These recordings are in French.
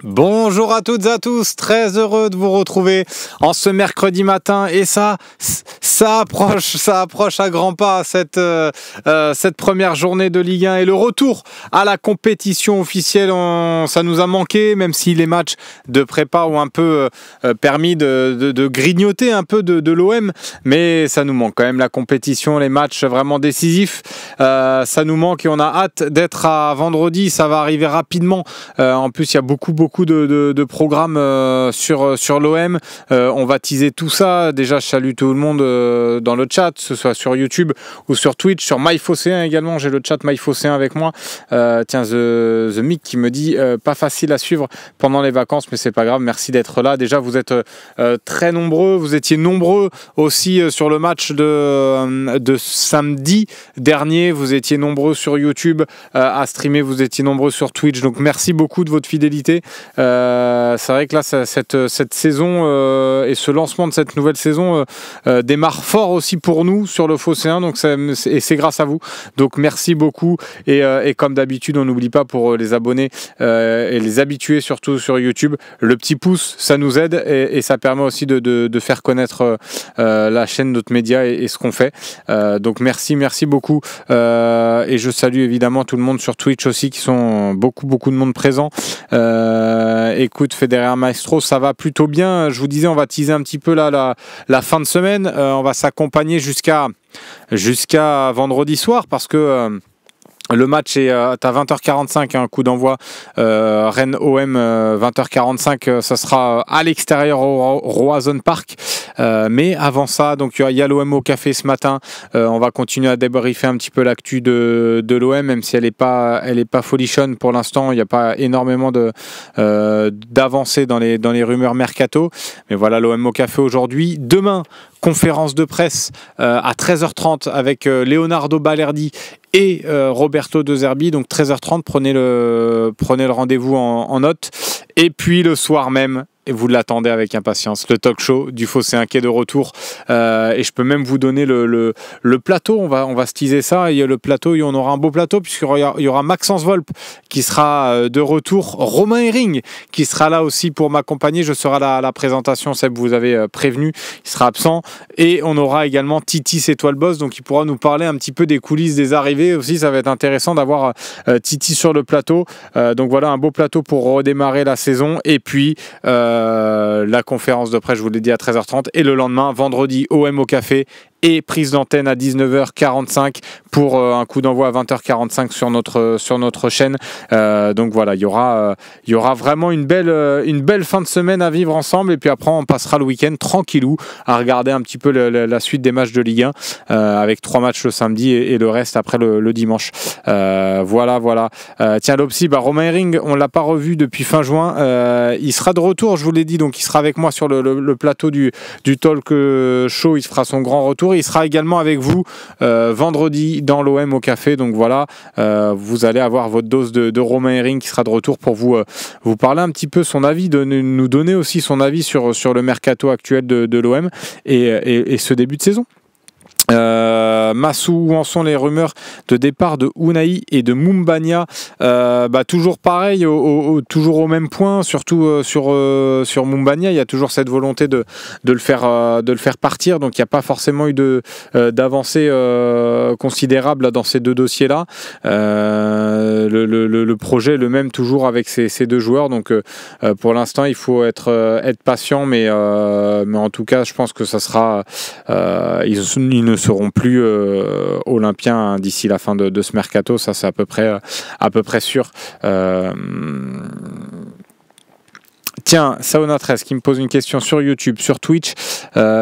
Bonjour à toutes et à tous, très heureux de vous retrouver en ce mercredi matin et ça approche à grands pas cette première journée de Ligue 1 et le retour à la compétition officielle. Ça nous a manqué, même si les matchs de prépa ont un peu permis de grignoter un peu de l'OM, mais ça nous manque quand même la compétition, les matchs vraiment décisifs. Ça nous manque et on a hâte d'être à vendredi, ça va arriver rapidement. En plus, il y a beaucoup de programmes sur l'OM. On va teaser tout ça. Déjà, je salue tout le monde dans le chat, que ce soit sur YouTube ou sur Twitch, sur MyFosséen également. J'ai le chat MyFosséen avec moi. Tiens, The Mick qui me dit pas facile à suivre pendant les vacances, mais c'est pas grave. Merci d'être là. Déjà, vous êtes très nombreux. Vous étiez nombreux aussi sur le match de samedi dernier. Vous étiez nombreux sur YouTube à streamer. Vous étiez nombreux sur Twitch. Donc, merci beaucoup de votre fidélité. C'est vrai que là, cette saison et ce lancement de cette nouvelle saison démarre fort aussi pour nous sur le Phocéen, donc c'est grâce à vous. Donc merci beaucoup et comme d'habitude, on n'oublie pas pour les abonnés et les habitués surtout sur YouTube, le petit pouce, ça nous aide et ça permet aussi de faire connaître la chaîne, notre média et ce qu'on fait. Donc merci beaucoup et je salue évidemment tout le monde sur Twitch aussi qui sont beaucoup de monde présent. Écoute, Federer Maestro, ça va plutôt bien. Je vous disais, on va teaser un petit peu là la fin de semaine. On va s'accompagner jusqu'à vendredi soir parce que le match est à 20h45, un coup d'envoi Rennes-OM 20h45, ça sera à l'extérieur au Roazhon Park. Mais avant ça, donc il y a l'OM au café ce matin. On va continuer à débriefer un petit peu l'actu de l'OM, même si elle est pas folichonne pour l'instant. Il n'y a pas énormément d'avancées dans les rumeurs mercato. Mais voilà, l'OM au café aujourd'hui. Demain, conférence de presse à 13h30 avec Leonardo Balerdi et Roberto De Zerbi, donc 13h30, prenez le rendez-vous en note. Et puis le soir même, et vous l'attendez avec impatience, le talk show du Phocéen qui est de retour. Et je peux même vous donner le plateau, on va se teaser ça. Il y a le plateau, on aura un beau plateau puisqu'il y aura Maxence Volpe qui sera de retour, Romain Herring qui sera là aussi pour m'accompagner. Je serai à la présentation, Seb vous avez prévenu, il sera absent. Et on aura également Titi, c'est toi le boss, donc il pourra nous parler un petit peu des coulisses, des arrivées aussi. Ça va être intéressant d'avoir Titi sur le plateau. Donc voilà, un beau plateau pour redémarrer la saison. Et puis la conférence de presse, je vous l'ai dit, à 13h30. Et le lendemain, vendredi, OM au café et prise d'antenne à 19h45 pour un coup d'envoi à 20h45 sur notre chaîne. Donc voilà, il y aura vraiment une belle fin de semaine à vivre ensemble. Et puis après, on passera le week-end tranquillou à regarder un petit peu la suite des matchs de Ligue 1 avec 3 matchs le samedi et le reste après le dimanche. Voilà. Tiens, l'Opsi, Romain Herring, on ne l'a pas revu depuis fin juin. Il sera de retour, je vous l'ai dit, donc il sera avec moi sur le plateau du talk show. Il fera son grand retour. Il sera également avec vous vendredi dans l'OM au café. Donc voilà, vous allez avoir votre dose de Romain Herring qui sera de retour pour vous parler un petit peu son avis, nous donner aussi son avis sur le mercato actuel de l'OM et ce début de saison. Massou, où en sont les rumeurs de départ de Unai et de Moumbagna? Toujours pareil, toujours au même point, surtout sur Moumbagna, il y a toujours cette volonté de le faire partir, donc il n'y a pas forcément eu d'avancée considérable dans ces deux dossiers-là. Le projet est le même toujours avec ces deux joueurs, donc pour l'instant il faut être patient, mais en tout cas je pense que ça sera ils ne seront plus olympiens d'ici la fin de ce mercato, ça c'est à peu près sûr. Tiens, Sauna 13 qui me pose une question sur YouTube, sur Twitch.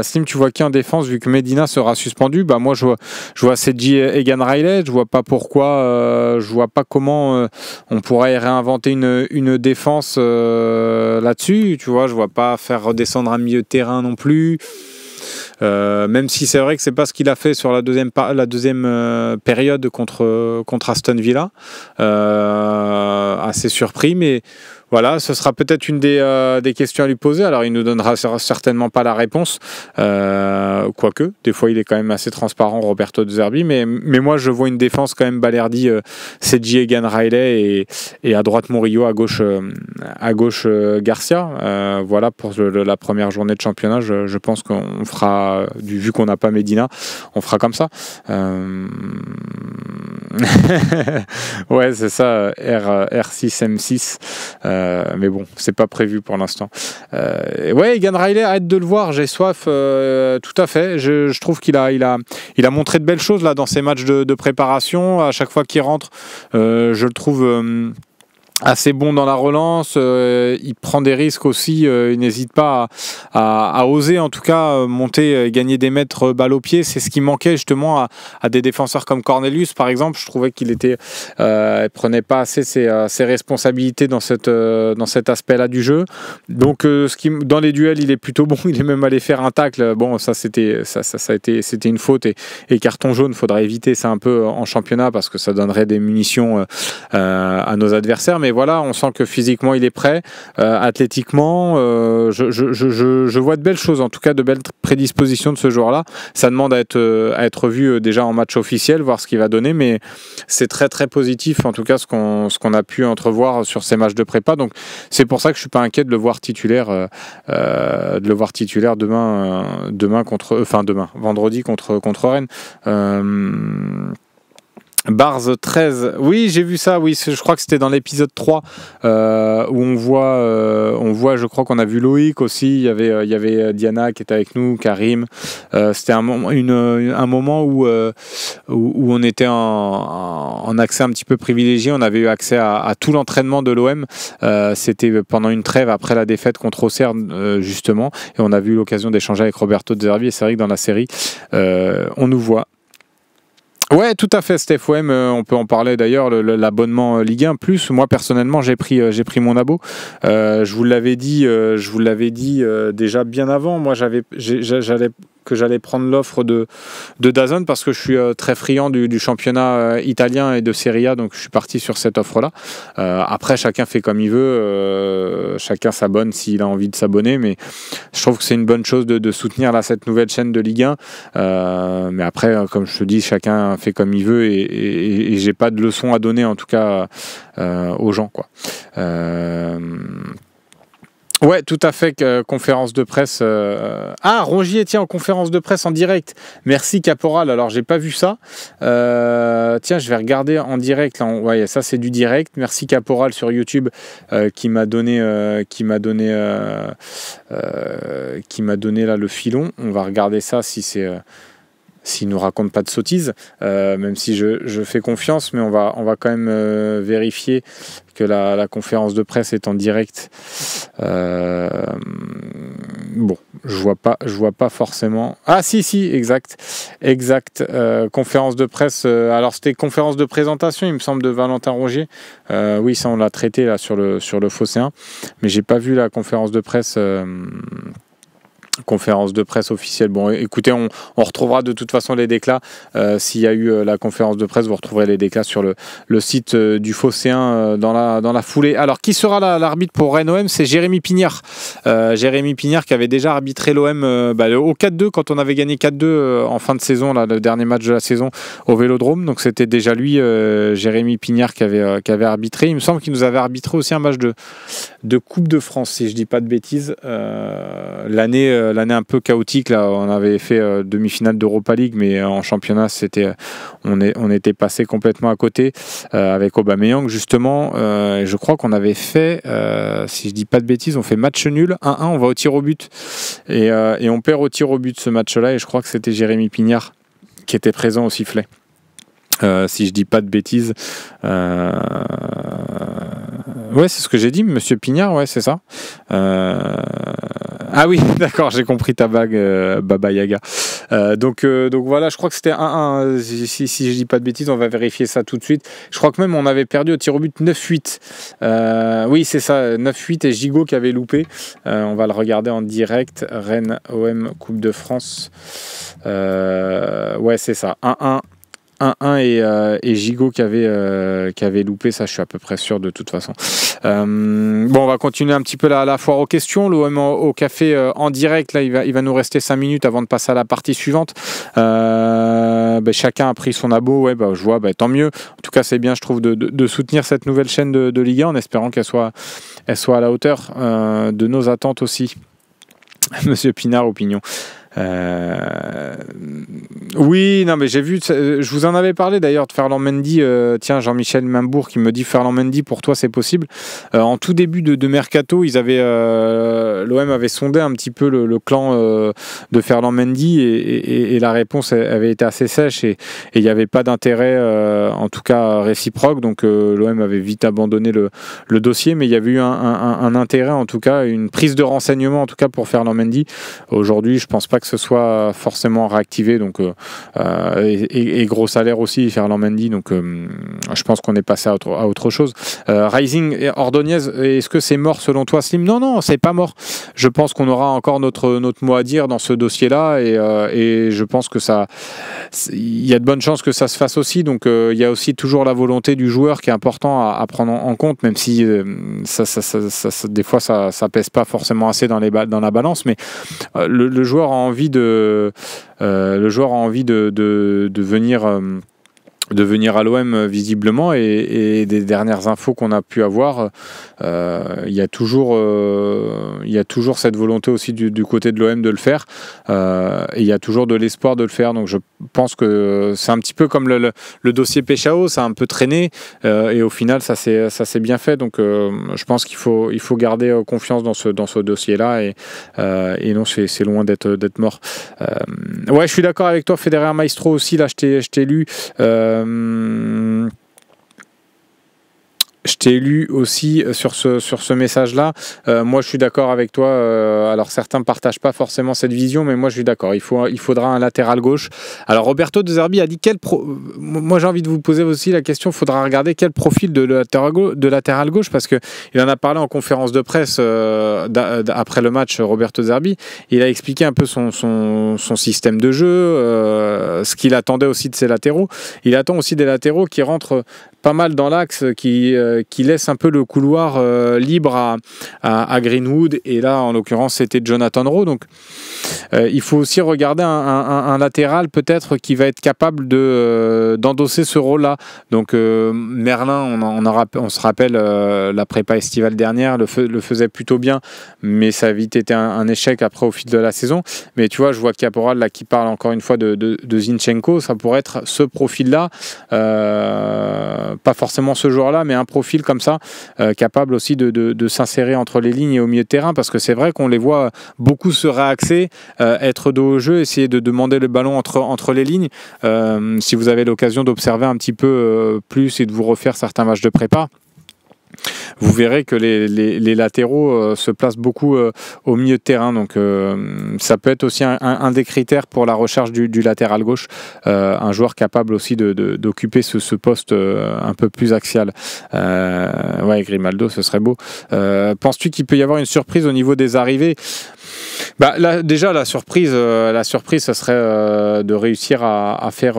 Slim, tu vois qui en défense vu que Medina sera suspendu? Moi je vois Sedji Egan Riley, je vois pas pourquoi, je vois pas comment on pourrait réinventer une défense là-dessus, tu vois, je vois pas faire redescendre un milieu de terrain non plus. Même si c'est vrai que c'est pas ce qu'il a fait sur la deuxième période contre Aston Villa. assez surpris, mais voilà, ce sera peut-être une des questions à lui poser. Alors, il ne nous donnera certainement pas la réponse, quoique, des fois, il est quand même assez transparent, Roberto De Zerbi, mais moi, je vois une défense quand même Balerdi, Sedji, Egan Riley et à droite Murillo, à gauche Garcia. Voilà pour la première journée de championnat. Je pense qu'on fera, vu qu'on n'a pas Medina, on fera comme ça. Ouais, c'est ça, R6, M6. Mais bon, c'est pas prévu pour l'instant. Ouais, Egan Riley, hâte de le voir, j'ai soif, tout à fait. Je trouve qu'il a montré de belles choses là dans ses matchs de préparation. À chaque fois qu'il rentre, je le trouve assez bon dans la relance, il prend des risques aussi, il n'hésite pas à oser en tout cas monter et gagner des mètres balle au pied. C'est ce qui manquait justement à des défenseurs comme Cornelius par exemple. Je trouvais qu'il prenait pas assez ses responsabilités dans cet aspect-là du jeu. Donc dans les duels il est plutôt bon, il est même allé faire un tacle. Bon, ça c'était une faute et carton jaune, faudra éviter ça un peu en championnat parce que ça donnerait des munitions à nos adversaires. Mais voilà, on sent que physiquement il est prêt, athlétiquement, je vois de belles choses, en tout cas de belles prédispositions de ce joueur-là. Ça demande à être vu déjà en match officiel, voir ce qu'il va donner, mais c'est très très positif, en tout cas ce qu'on a pu entrevoir sur ces matchs de prépa. Donc c'est pour ça que je suis pas inquiet de le voir titulaire, vendredi contre Rennes. Bars 13, oui j'ai vu ça, oui je crois que c'était dans l'épisode 3 où on voit, je crois qu'on a vu Loïc aussi, il y avait Diana qui était avec nous, Karim, c'était un moment où on était en accès un petit peu privilégié, on avait eu accès à tout l'entraînement de l'OM, c'était pendant une trêve après la défaite contre Auxerre justement, et on a eu l'occasion d'échanger avec Roberto De Zerbi, et c'est vrai que dans la série on nous voit. Ouais, tout à fait, Steph. Ouais, on peut en parler d'ailleurs. L'abonnement Ligue 1 Plus. Moi personnellement, j'ai pris mon abo. Je vous l'avais dit déjà bien avant. Moi, j'allais prendre l'offre de DAZN parce que je suis très friand du championnat italien et de Serie A, donc je suis parti sur cette offre-là. Après, chacun fait comme il veut, chacun s'abonne s'il a envie de s'abonner, mais je trouve que c'est une bonne chose de soutenir là, cette nouvelle chaîne de Ligue 1. Mais après, comme je te dis, chacun fait comme il veut et j'ai pas de leçon à donner en tout cas aux gens, quoi. Ouais, tout à fait, conférence de presse. Rongier, tiens, en conférence de presse en direct. Merci Caporal. Alors, j'ai pas vu ça. Tiens, je vais regarder en direct. Là, ouais, ça c'est du direct. Merci Caporal sur YouTube qui m'a donné là le filon. On va regarder ça si c'est. S'il ne nous raconte pas de sottises, même si je fais confiance, mais on va quand même vérifier que la conférence de presse est en direct. Bon, je vois pas forcément. Ah si, exact. Conférence de presse. Alors c'était conférence de présentation, il me semble, de Valentin Rongier. Oui, ça on l'a traité là sur le Phocéen, mais j'ai pas vu la conférence de presse. Conférence de presse officielle. Bon, écoutez, on retrouvera de toute façon les déclats. S'il y a eu la conférence de presse, vous retrouverez les déclats sur le site du Phocéen dans la foulée. Alors, qui sera l'arbitre pour Rennes-OM? C'est Jérémy Pignard. Jérémy Pignard qui avait déjà arbitré l'OM au 4-2 quand on avait gagné 4-2 en fin de saison, là, le dernier match de la saison au Vélodrome. Donc, c'était déjà lui, Jérémy Pignard, qui avait arbitré. Il me semble qu'il nous avait arbitré aussi un match de Coupe de France, si je dis pas de bêtises. L'année un peu chaotique, là, on avait fait demi-finale d'Europa League, mais en championnat, on était passé complètement à côté avec Aubameyang, justement. Je crois qu'on avait fait, si je dis pas de bêtises, on fait match nul, 1-1, on va au tir au but. Et on perd au tir au but ce match-là, et je crois que c'était Jérémy Pignard qui était présent au sifflet. Si je dis pas de bêtises. Ouais, c'est ce que j'ai dit, monsieur Pignard, ouais, c'est ça. Ah oui, d'accord, j'ai compris ta bague, Baba Yaga. Donc voilà, je crois que c'était 1-1. Si je dis pas de bêtises, on va vérifier ça tout de suite. Je crois que même on avait perdu au tir au but 9-8. Oui, c'est ça, 9-8 et Gigot qui avait loupé. On va le regarder en direct. Rennes OM Coupe de France. Ouais, c'est ça, 1-1. 1-1 et Gigot qui avait loupé, ça je suis à peu près sûr de toute façon. Bon, on va continuer un petit peu la foire aux questions. L'OM au café en direct, là il va nous rester 5 minutes avant de passer à la partie suivante. Chacun a pris son abo, je vois, tant mieux. En tout cas c'est bien, je trouve, de soutenir cette nouvelle chaîne de Ligue 1 en espérant qu'elle soit à la hauteur de nos attentes aussi. Monsieur Pinard, opinion. Oui, non, mais j'ai vu, je vous en avais parlé d'ailleurs de Ferland Mendy. Tiens, Jean-Michel Mambourg qui me dit Ferland Mendy, pour toi c'est possible. En tout début de mercato, l'OM avait sondé un petit peu le clan de Ferland Mendy et la réponse avait été assez sèche et il n'y avait pas d'intérêt, en tout cas réciproque. Donc l'OM avait vite abandonné le dossier, mais il y avait eu un intérêt, en tout cas, une prise de renseignement en tout cas pour Ferland Mendy. Aujourd'hui, je pense pas que ce soit forcément réactivé, donc et gros salaire aussi Ferland Mendy, donc je pense qu'on est passé à autre chose. Rising et Ordonez, est-ce que c'est mort selon toi, Slim? Non, c'est pas mort. Je pense qu'on aura encore notre mot à dire dans ce dossier-là et je pense que il y a de bonnes chances que ça se fasse aussi, donc il y a aussi toujours la volonté du joueur qui est important à prendre en compte, même si des fois ça pèse pas forcément assez dans la balance, mais le joueur a envie de venir à l'OM visiblement et des dernières infos qu'on a pu avoir, il y a toujours cette volonté aussi du côté de l'OM de le faire, et il y a toujours de l'espoir de le faire, donc je pense que c'est un petit peu comme le dossier Péchao, ça a un peu traîné et au final ça s'est bien fait, donc je pense qu'il faut garder confiance dans ce dossier-là et non, c'est loin d'être mort. Ouais, je suis d'accord avec toi, Federer Maestro aussi, là je t'ai lu. Je t'ai lu aussi sur ce message-là. Moi, je suis d'accord avec toi. Alors, certains ne partagent pas forcément cette vision, mais moi, je suis d'accord. Il faudra un latéral gauche. Alors, Roberto De Zerbi a dit moi, j'ai envie de vous poser aussi la question. Il faudra regarder quel profil de latéral gauche, parce qu'il en a parlé en conférence de presse après le match. Roberto De Zerbi, il a expliqué un peu son système de jeu, ce qu'il attendait aussi de ses latéraux. Il attend aussi des latéraux qui rentrent pas mal dans l'axe, qui laisse un peu le couloir libre à Greenwood, et là en l'occurrence c'était Jonathan Rowe, donc il faut aussi regarder un latéral peut-être qui va être capable d'endosser ce rôle-là. Donc Merlin, on se rappelle la prépa estivale dernière le faisait plutôt bien, mais ça a vite été un échec après au fil de la saison. Mais tu vois, je vois Caporal là qui parle encore une fois de Zinchenko, ça pourrait être ce profil-là, pas forcément ce joueur-là, mais un profil comme ça, capable aussi de s'insérer entre les lignes et au milieu de terrain, parce que c'est vrai qu'on les voit beaucoup se réaxer, être dos au jeu, essayer de demander le ballon entre les lignes. Si vous avez l'occasion d'observer un petit peu plus et de vous refaire certains matchs de prépa, vous verrez que les latéraux se placent beaucoup au milieu de terrain, donc ça peut être aussi un des critères pour la recherche du latéral gauche, un joueur capable aussi d'occuper ce poste un peu plus axial. Ouais, Grimaldo, ce serait beau. Penses-tu qu'il peut y avoir une surprise au niveau des arrivées? Là, déjà la surprise, ce serait de réussir à faire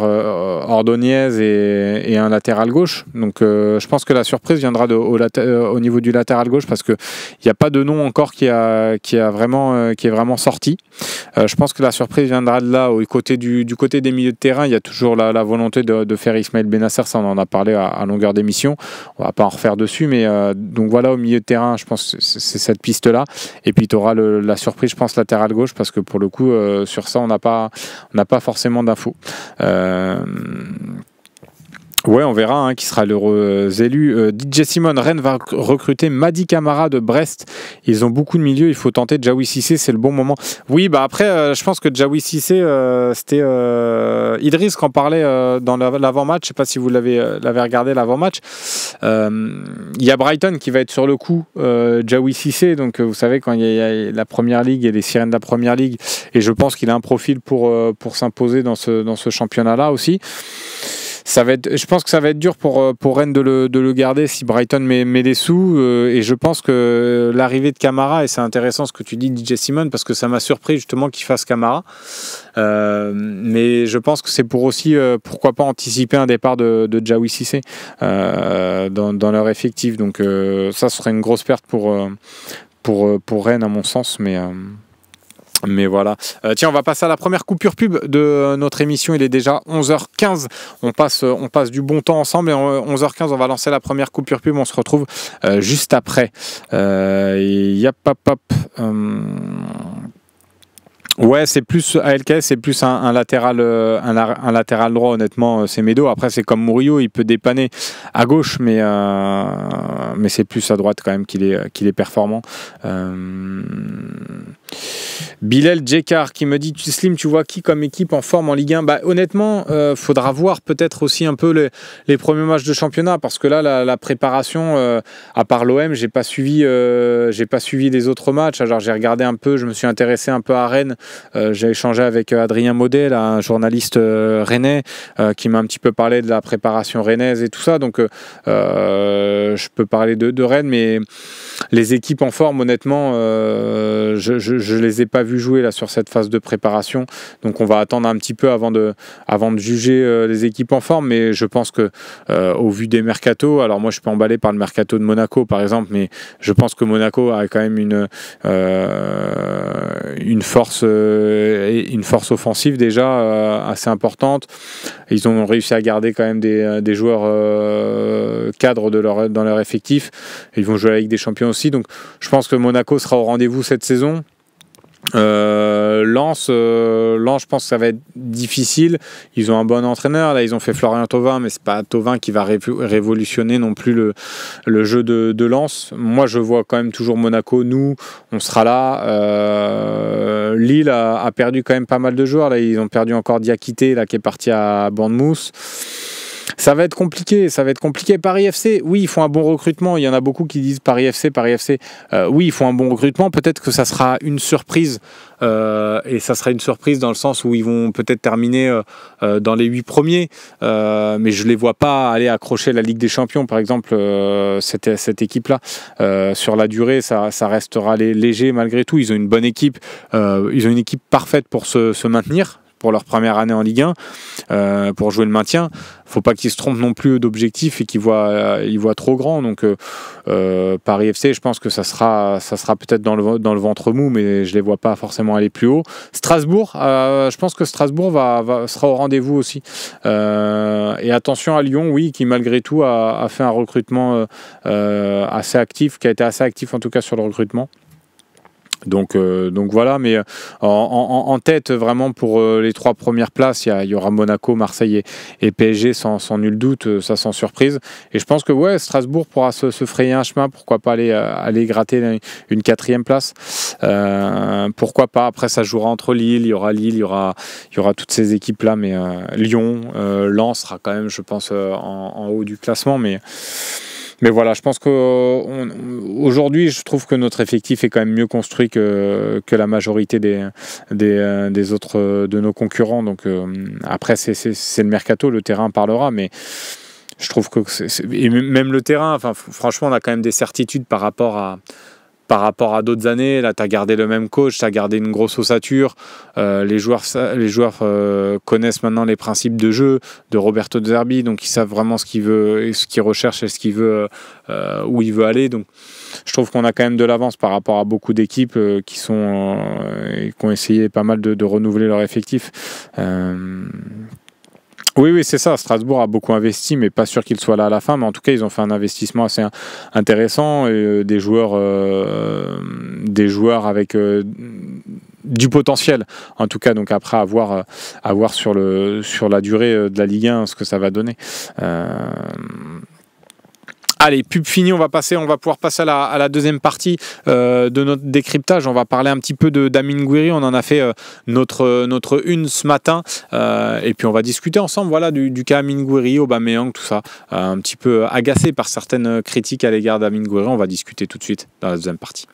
Ordonez et un latéral gauche. Donc je pense que la surprise viendra au niveau du latéral gauche, parce que il n'y a pas de nom encore qui est vraiment sorti. Je pense que la surprise viendra de là. Du côté des milieux de terrain, il y a toujours la volonté de faire Ismaël Benasser, ça on en a parlé à longueur d'émission, on va pas en refaire dessus, mais donc voilà, au milieu de terrain, je pense que c'est cette piste là, et puis tu auras la surprise, je pense, latéral gauche, parce que pour le coup sur ça on n'a pas forcément d'infos. Ouais, on verra qui sera l'heureux élu. DJ Simon, Rennes va recruter Madi Camara de Brest. Ils ont beaucoup de milieux, il faut tenter Djawi Cissé, c'est le bon moment. Oui, après, je pense que Djawi Cissé, c'était Idriss qui en parlait dans l'avant-match. Je ne sais pas si vous l'avez regardé, l'avant-match. Il y a Brighton qui va être sur le coup, Djawi Cissé. Donc, vous savez, quand il y a la Première Ligue et les sirènes de la Première Ligue, et je pense qu'il a un profil pour s'imposer dans ce championnat-là aussi. Je pense que ça va être dur pour Rennes de le garder si Brighton met des sous. Et je pense que l'arrivée de Camara, et c'est intéressant ce que tu dis, DJ Simon, parce que ça m'a surpris justement qu'il fasse Camara. Mais je pense que c'est pour aussi, pourquoi pas, anticiper un départ de Diawy Cissé dans leur effectif. Donc ça serait une grosse perte pour Rennes à mon sens. Mais voilà. Tiens, on va passer à la première coupure pub de notre émission. Il est déjà 11h15. On passe du bon temps ensemble. Et 11h15, on va lancer la première coupure pub. On se retrouve juste après. Ouais, c'est plus ALK, c'est plus un latéral droit, honnêtement, c'est Medo. Après, c'est comme Murillo, il peut dépanner à gauche, mais c'est plus à droite quand même qu'il est performant. Bilal Djekar qui me dit Slim, tu vois qui comme équipe en forme en Ligue 1? Honnêtement, faudra voir peut-être aussi un peu les premiers matchs de championnat, parce que là la préparation, à part l'OM, j'ai pas suivi les autres matchs. Alors j'ai regardé un peu, je me suis intéressé un peu à Rennes. J'ai échangé avec Adrien Model, un journaliste rennais, qui m'a un petit peu parlé de la préparation rennaise et tout ça. Donc je peux parler de Rennes, mais les équipes en forme, honnêtement, je les ai pas vus jouer là sur cette phase de préparation. Donc on va attendre un petit peu avant de juger les équipes en forme. Mais je pense que au vu des mercatos, alors moi je suis pas emballé par le mercato de Monaco par exemple, mais je pense que Monaco a quand même une force offensive déjà assez importante. Ils ont réussi à garder quand même des joueurs cadres dans leur effectif. Ils vont jouer avec des champions aussi, donc je pense que Monaco sera au rendez-vous cette saison. Lens, je pense que ça va être difficile. Ils ont un bon entraîneur. Là, ils ont fait Florian Thauvin, mais c'est pas Thauvin qui va révolutionner non plus le jeu de Lens. Moi, je vois quand même toujours Monaco. Nous, on sera là. Lille a perdu quand même pas mal de joueurs. Là, ils ont perdu encore Diakité, là, qui est parti à Bournemouth. Ça va être compliqué. Paris FC, oui, ils font un bon recrutement. Il y en a beaucoup qui disent Paris FC. Oui, ils font un bon recrutement. Peut-être que ça sera une surprise. Et ça sera une surprise dans le sens où ils vont peut-être terminer dans les 8 premiers. Mais je ne les vois pas aller accrocher la Ligue des Champions, par exemple, cette équipe-là. Sur la durée, ça restera léger malgré tout. Ils ont une bonne équipe. Ils ont une équipe parfaite pour se maintenir, pour leur première année en Ligue 1, pour jouer le maintien. Faut pas qu'ils se trompent non plus d'objectif et qu'ils voient trop grand. Donc Paris FC, je pense que ça sera peut-être dans le ventre mou, mais je les vois pas forcément aller plus haut. Strasbourg, je pense que Strasbourg sera au rendez-vous aussi. Et attention à Lyon, oui, qui malgré tout a fait un recrutement assez actif, qui a été assez actif en tout cas sur le recrutement. Donc voilà, mais en tête vraiment pour les 3 premières places, il y aura Monaco, Marseille et PSG sans nul doute, ça sans surprise. Et je pense que ouais, Strasbourg pourra se frayer un chemin, pourquoi pas aller gratter une 4e place. Pourquoi pas. Après ça jouera entre Lille, il y aura toutes ces équipes là, mais Lyon, Lens sera quand même, je pense, en haut du classement, mais voilà, je pense qu'aujourd'hui, je trouve que notre effectif est quand même mieux construit que la majorité des autres de nos concurrents. Donc après, c'est le mercato, le terrain parlera, mais je trouve que et même le terrain, enfin, franchement, on a quand même des certitudes par rapport à d'autres années. Là, tu as gardé le même coach, tu as gardé une grosse ossature. Les joueurs connaissent maintenant les principes de jeu de Roberto De Zerbi, donc ils savent vraiment ce qu'il veut, ce qu'il recherche et ce qu'il veut, où il veut aller. Donc, je trouve qu'on a quand même de l'avance par rapport à beaucoup d'équipes qui ont essayé pas mal de renouveler leur effectif. Oui, c'est ça. Strasbourg a beaucoup investi, mais pas sûr qu'ils soient là à la fin. Mais en tout cas, ils ont fait un investissement assez intéressant. Et des joueurs avec du potentiel, en tout cas. Donc après, à voir sur la durée de la Ligue 1 ce que ça va donner. Allez, pub fini, on va pouvoir passer à la deuxième partie de notre décryptage. On va parler un petit peu d'Amine Gouiri. On en a fait notre une ce matin. Et puis on va discuter ensemble du cas Amine Gouiri, Aubameyang, tout ça. Un petit peu agacé par certaines critiques à l'égard d'Amine Gouiri. On va discuter tout de suite dans la deuxième partie.